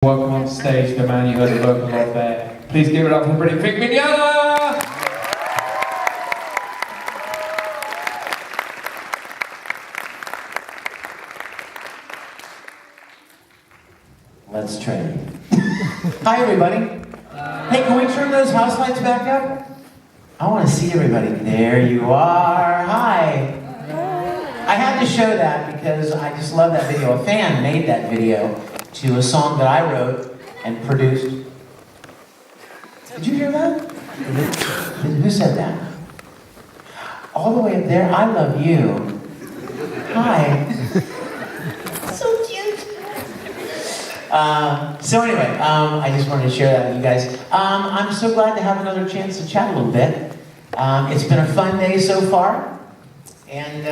Welcome on stage the man you heard the vocal of there. Please give it up for the brilliant Vic Mignogna! Let's train. Hi everybody. Hey, can we turn those house lights back up? I want to see everybody. There you are. Hi. I had to show that because I just love that video. A fan made that video to a song that I wrote and produced. Did you hear that? Who said that? All the way up there. I love you. Hi. So cute. So anyway, I just wanted to share that with you guys. I'm so glad to have another chance to chat a little bit. It's been a fun day so far, and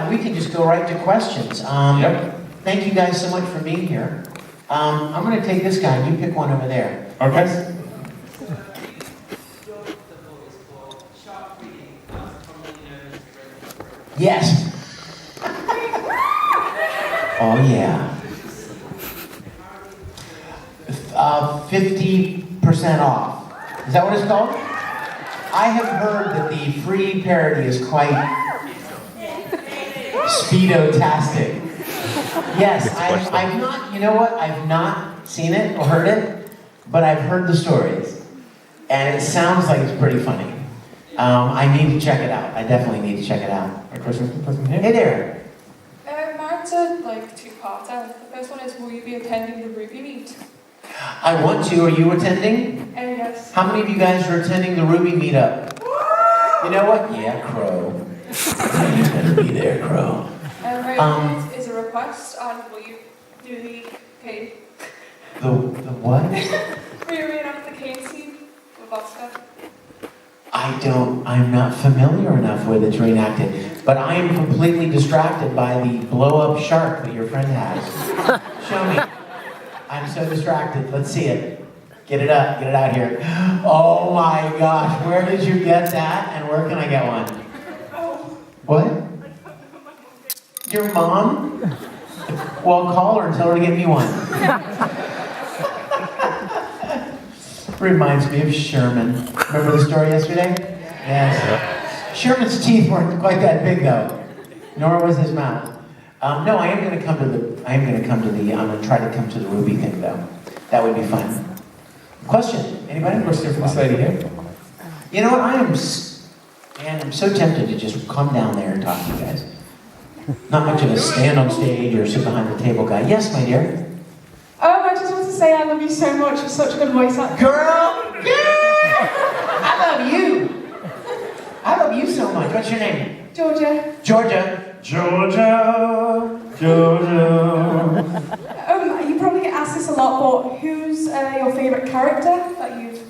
we can just go right to questions. Yep. Thank you guys so much for being here. I'm going to take this guy, and you pick one over there. Okay. Yes. Oh yeah. 50% off. Is that what it's called? I have heard that the free parody is quite speedo-tastic. Yes, I've not, you know what? I've not seen it or heard it, but I've heard the stories. And it sounds like it's pretty funny. I need to check it out. I definitely need to check it out. A question here? Hey there. Mine's a two-parter. The first one is, will you be attending the Ruby Meet? I want to. Are you attending? Yes. How many of you guys are attending the Ruby meetup? You know what? Yeah, Crow. You better be there, Crow. My is a request, and will you do the cane? The what? Will you reenact the cane scene with Oscar? I'm not familiar enough with it to reenact it, but I am completely distracted by the blow-up shark that your friend has. Show me. I'm so distracted. Let's see it. Get it up. Get it out here. Oh my gosh. Where did you get that? And where can I get one? What? Your mom? Well, call her and tell her to get me one. Reminds me of Sherman. Remember the story yesterday? Yes. Sherman's teeth weren't quite that big though. Nor was his mouth. No, I'm going to try to come to the Ruby thing though. That would be fun. Question? Anybody? Question from this lady here. You know what? I'm so tempted to just come down there and talk to you guys. Not much of a stand on stage or sit behind the table guy. Yes, my dear. I just want to say I love you so much. You're such a good voice actor. Girl! Yeah! I love you. I love you so much. What's your name? Georgia. Georgia. Georgia. You probably get asked this a lot, but who's your favourite character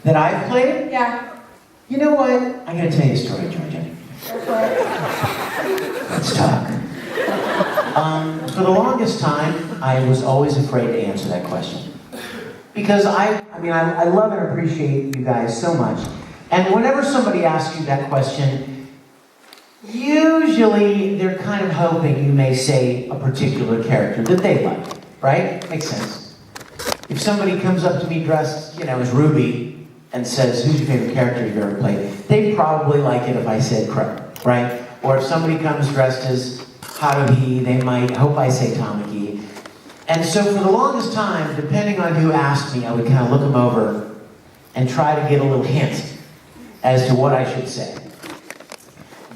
That I've played? Yeah. You know what? I gotta tell you a story, Georgia. Go for it. Let's talk. For the longest time, I was always afraid to answer that question. Because I love and appreciate you guys so much. And whenever somebody asks you that question, usually they're kind of hoping you may say a particular character that they like, right? Makes sense. If somebody comes up to me dressed, as Ruby and says, who's your favorite character you've ever played? They'd probably like it if I said Crow, right? Or if somebody comes dressed as Haruhi, they might hope I say Tamaki. And so for the longest time, depending on who asked me, I would kind of look them over and try to get a little hint as to what I should say.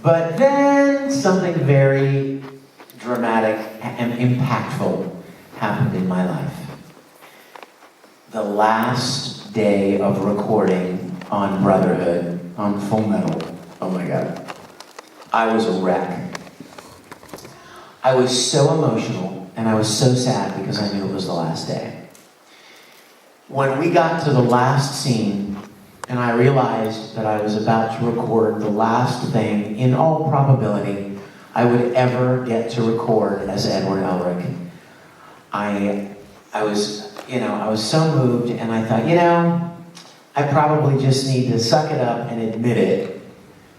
But then something very dramatic and impactful happened in my life. The last day of recording on Brotherhood, on Full Metal, oh my God, I was a wreck. I was so emotional and I was so sad because I knew it was the last day. When we got to the last scene and I realized that I was about to record the last thing, in all probability, I would ever get to record as Edward Elric. I was so moved and I thought, I probably just need to suck it up and admit it,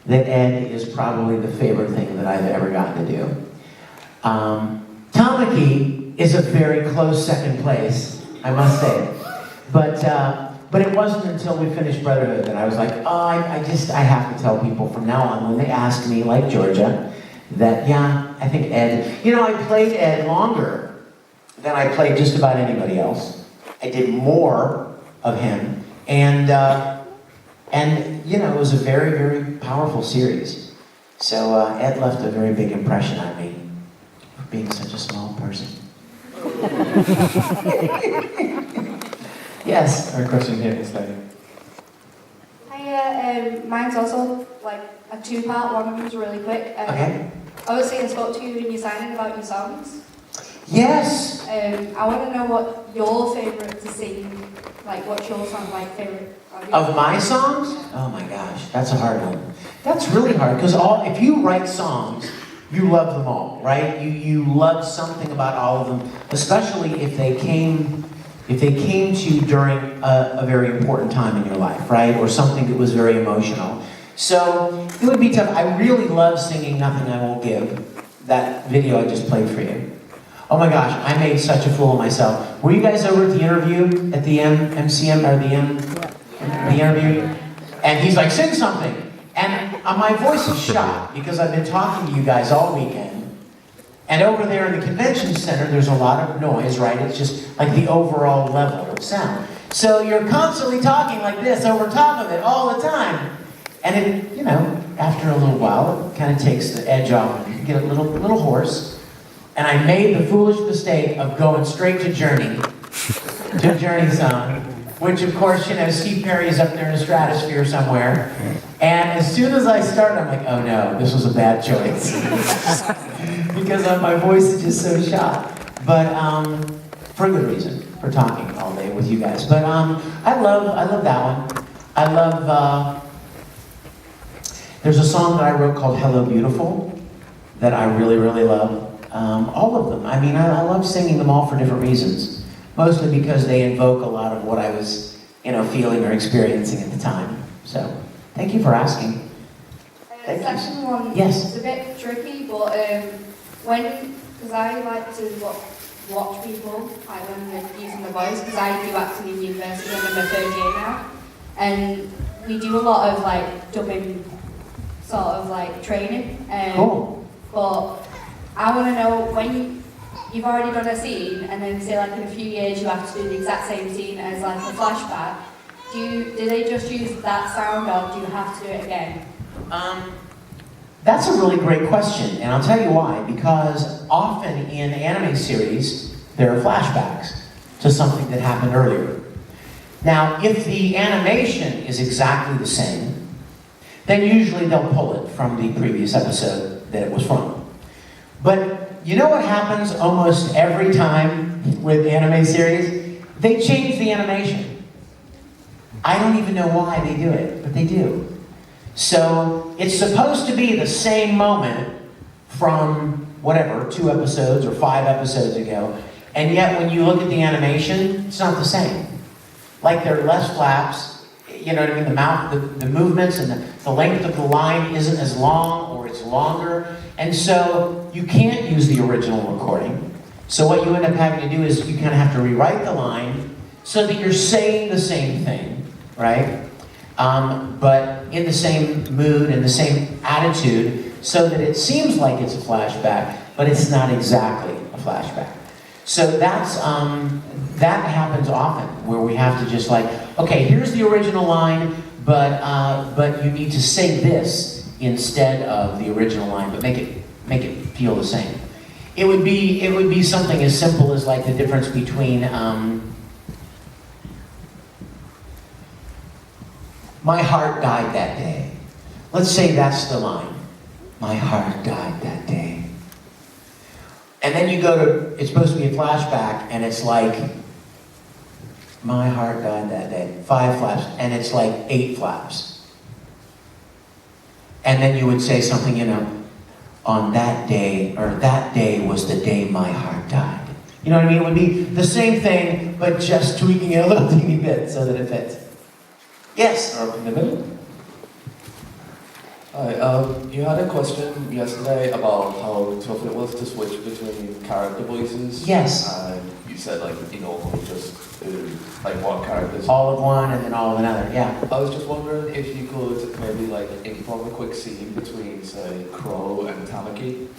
that Ed is probably the favorite thing that I've ever gotten to do. Tamaki is a very close second place, I must say. But it wasn't until we finished Brotherhood that I was like, oh, I have to tell people from now on when they ask me, like Georgia, that yeah, I think Ed. You know, I played Ed longer than I played just about anybody else. I did more of him, and you know, it was a very, very powerful series. So Ed left a very big impression on me for being such a small person. Yes. I have a question here, this lady. Hiya, mine's also like a two-part. One of them's really quick. Okay. Obviously, I spoke to you in your signing about your songs. Yes. I want to know what your favourite to sing, like what's your song like favourite? Of my songs? Oh my gosh, that's a hard one. That's really hard, because if you write songs, you love them all, right? You love something about all of them, especially if they came to you during a very important time in your life, right? Or something that was very emotional. So it would be tough. I really love singing Nothing I Won't Give, that video I just played for you. Oh my gosh, I made such a fool of myself. Were you guys over at the interview at the MCM or the interview? And he's like, sing something. And my voice is shot because I've been talking to you guys all weekend. And over there in the convention center, there's a lot of noise, right? It's just like the overall level of sound. So you're constantly talking like this over top of it all the time. And it, you know, after a little while, it kind of takes the edge off. You get a little hoarse. And I made the foolish mistake of going straight to Journey song, which of course, you know, Steve Perry is up there in the stratosphere somewhere. And as soon as I started, I'm like, oh no, this was a bad choice. Because my voice is just so shot. But for a good reason, for talking all day with you guys. But I love that one. I love, there's a song that I wrote called Hello Beautiful that I really, really love. All of them. I mean, I love singing them all for different reasons. Mostly because they invoke a lot of what I was, you know, feeling or experiencing at the time. So, thank you for asking. The second one Yes. is a bit tricky, but because I like to watch people, like when they're using the voice, because I do acting in university, I'm in my third year now, and we do a lot of like dubbing sort of like training. Cool. But I want to know, when you've already done a scene, and then say like in a few years you have to do the exact same scene as like a flashback, do they just use that sound, or do you have to do it again? That's a really great question, and I'll tell you why. Because often in anime series, there are flashbacks to something that happened earlier. Now, if the animation is exactly the same, then usually they'll pull it from the previous episode that it was from. But you know what happens almost every time with anime series? They change the animation. I don't even know why they do it, but they do. So it's supposed to be the same moment from whatever, 2 episodes or 5 episodes ago, and yet when you look at the animation, it's not the same. Like there are less flaps, you know what I mean? The mouth, the movements and the length of the line isn't as long, or it's longer. And so you can't use the original recording. So what you end up having to do is you kind of have to rewrite the line so that you're saying the same thing, right? But in the same mood and the same attitude, so that it seems like it's a flashback, but it's not exactly a flashback. So that happens often, where we have to just like, okay, here's the original line, but you need to say this instead of the original line, but make it feel the same. It would be something as simple as like the difference between my heart died that day. Let's say that's the line. My heart died that day. And then you go to, it's supposed to be a flashback, and it's like, my heart died that day. 5 flaps, and it's like 8 flaps. And then you would say something, you know, on that day, or that day was the day my heart died. You know what I mean? It would be the same thing, but just tweaking it a little teeny bit so that it fits. Yes? Or up in the middle. Hi, you had a question yesterday about how tough it was to switch between character voices. Yes. And you said like you normally just do like one character. All of one and then all of another, yeah. I was just wondering if you could maybe like improv a quick scene between say Crow and Tamaki.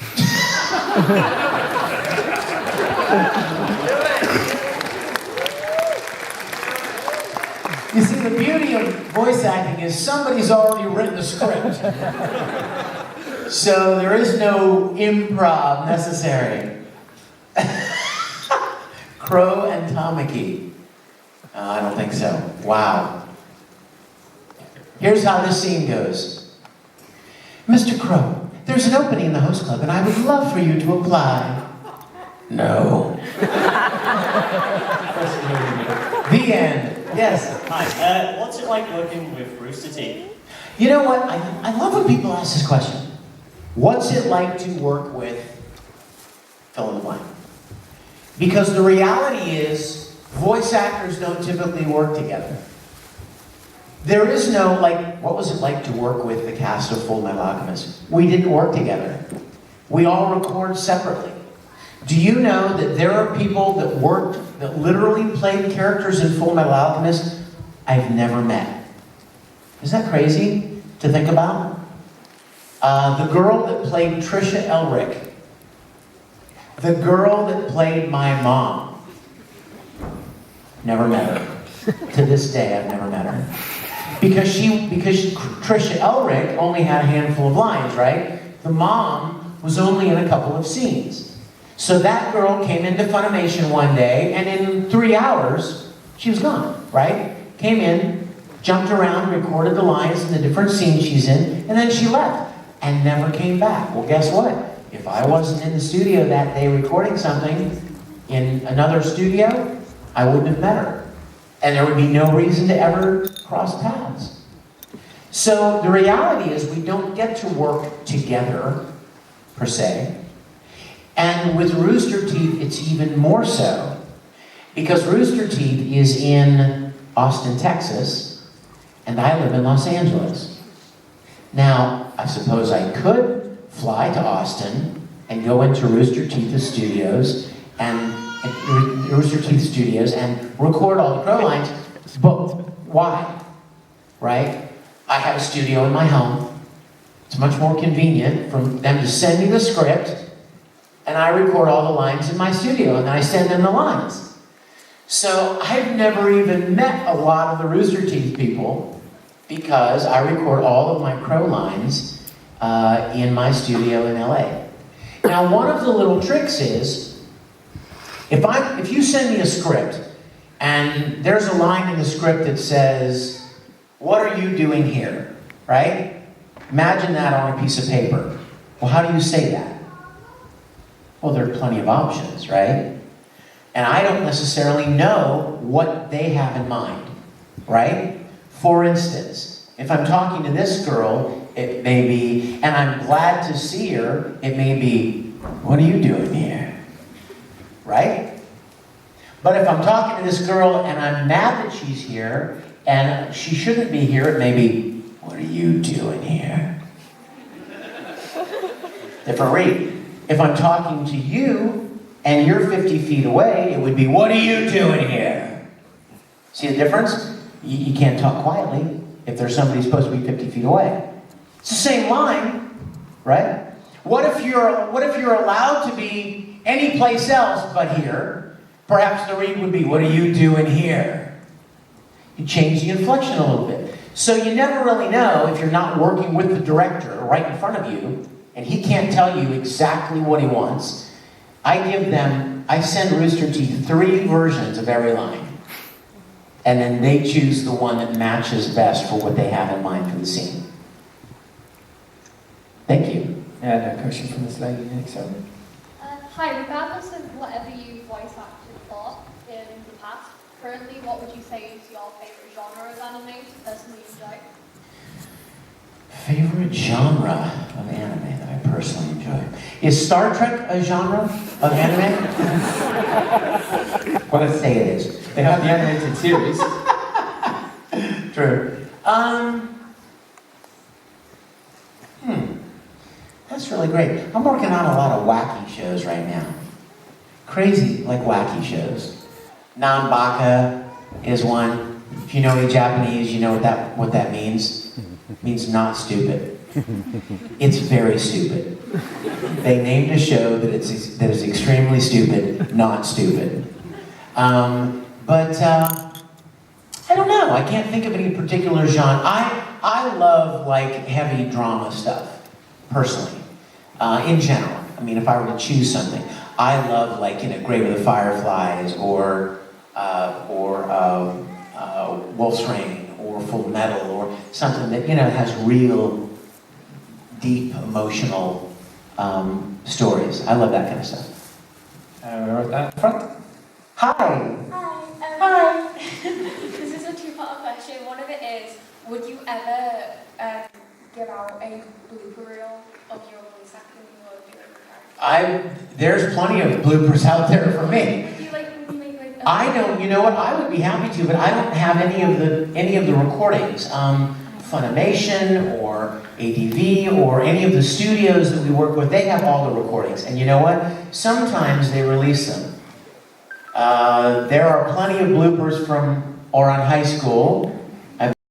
You see, the beauty of voice acting is somebody's already written the script. So there is no improv necessary. Crow and Tamaki. I don't think so. Wow. Here's how this scene goes. Mr. Crow, there's an opening in the host club and I would love for you to apply. No. The end. Yes. Hi, what's it like working with Rooster Teeth? You know what? I love when people ask this question. What's it like to work with fill in the blank? Because the reality is, voice actors don't typically work together. There is no, like, what was it like to work with the cast of Full Metal Alchemist? We didn't work together. We all record separately. Do you know that there are people that literally played characters in Full Metal Alchemist I've never met? Isn't that crazy to think about? The girl that played Trisha Elric. The girl that played my mom. Never met her. To this day, I've never met her. Because Trisha Elric only had a handful of lines, right? The mom was only in a couple of scenes. So that girl came into Funimation one day, and in 3 hours, she was gone, right? Came in, jumped around, recorded the lines in the different scenes she's in, and then she left, and never came back. Well, guess what? If I wasn't in the studio that day recording something in another studio, I wouldn't have met her. And there would be no reason to ever cross paths. So the reality is we don't get to work together, per se. And with Rooster Teeth, it's even more so. Because Rooster Teeth is in Austin, Texas, and I live in Los Angeles. Now, I suppose I could fly to Austin and go into Rooster Teeth Studios and record all the Crow lines, but why? Right? I have a studio in my home. It's much more convenient for them to send me the script, and I record all the lines in my studio, and then I send them the lines. So I've never even met a lot of the Rooster Teeth people because I record all of my Crow lines in my studio in LA. Now, one of the little tricks is, if you send me a script, and there's a line in the script that says, "What are you doing here?" Right? Imagine that on a piece of paper. Well, how do you say that? Well, there are plenty of options, right? And I don't necessarily know what they have in mind, right? For instance, if I'm talking to this girl, it may be, and I'm glad to see her, it may be, "What are you doing here?" Right? But if I'm talking to this girl and I'm mad that she's here, and she shouldn't be here, it may be, "What are you doing here?" Different read. If I'm talking to you and you're 50 feet away, it would be, "What are you doing here?" See the difference? You can't talk quietly if there's somebody supposed to be 50 feet away. It's the same line, right? What if you're allowed to be any place else but here? Perhaps the read would be, "What are you doing here?" You change the inflection a little bit. So you never really know if you're not working with the director right in front of you, and he can't tell you exactly what he wants. I send Rooster Teeth 3 versions of every line. And then they choose the one that matches best for what they have in mind for the scene. Thank you. Yeah, no question from this lady next. So. Hi, regardless of whatever you voice acted for in the past, currently what would you say is your favourite genre of anime to personally enjoy? Favorite genre of anime that I personally enjoy. Is Star Trek a genre of anime? Well, let's say it is. They have the animated series. True. That's really great. I'm working on a lot of wacky shows right now. Crazy, like wacky shows. Nanbaka is one. If you know any Japanese, you know what that means. It means not stupid. It's very stupid. They named a show that is extremely stupid, not stupid. But I don't know. I can't think of any particular genre. I love like heavy drama stuff, personally. In general. I mean, if I were to choose something, I love like Grave of the Fireflies or Wolf's Rain or Full Metal or something that has real deep emotional stories. I love that kind of stuff. Right down front. Hi. Hi. This is a two-part question. One of it is, would you ever give out a blooper reel of your voice acting or doing character? There's plenty of bloopers out there for me. Would you make like? I don't. You know what? I would be happy to, but I don't have any of the recordings. Funimation or ADV or any of the studios that we work with, they have all the recordings. And you know what? Sometimes they release them. There are plenty of bloopers from Oran High School